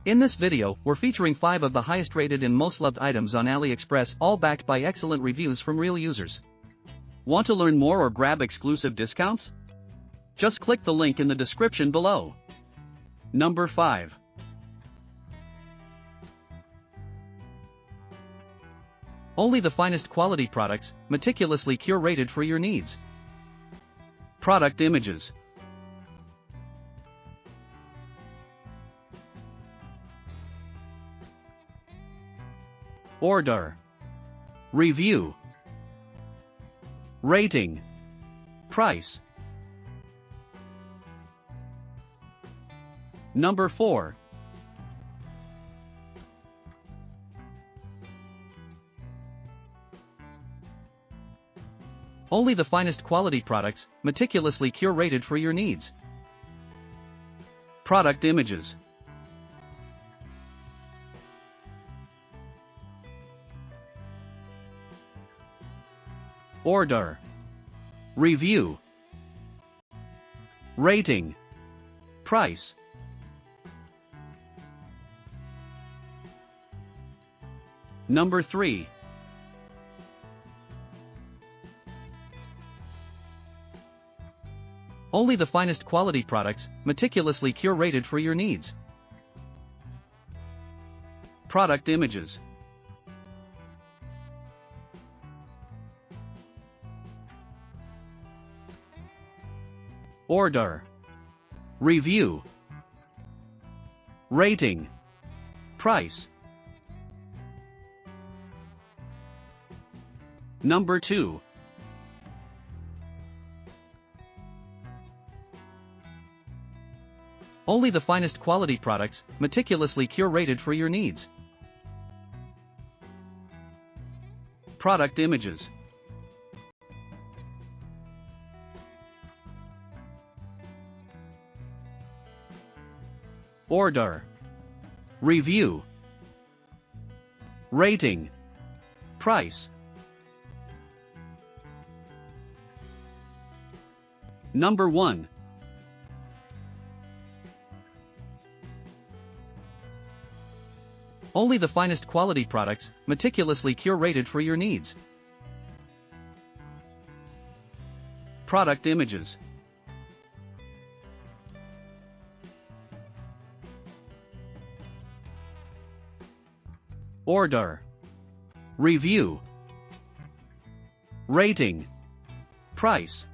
In this video, we're featuring 5 of the highest rated and most loved items on AliExpress, all backed by excellent reviews from real users. Want to learn more or grab exclusive discounts? Just click the link in the description below. Number 5. Only the finest quality products, meticulously curated for your needs. Product images. Order. Review. Rating. Price. Number 4. Only the finest quality products, meticulously curated for your needs. Product images. Order. Review. Rating. Price. Number 3. Only the finest quality products, meticulously curated for your needs. Product images. Order. Review. Rating. Price. Number 2. Only the finest quality products, meticulously curated for your needs. Product images. Order. Review. Rating. Price. Number 1. Only the finest quality products, meticulously curated for your needs. Product images. Order. Review. Rating. Price.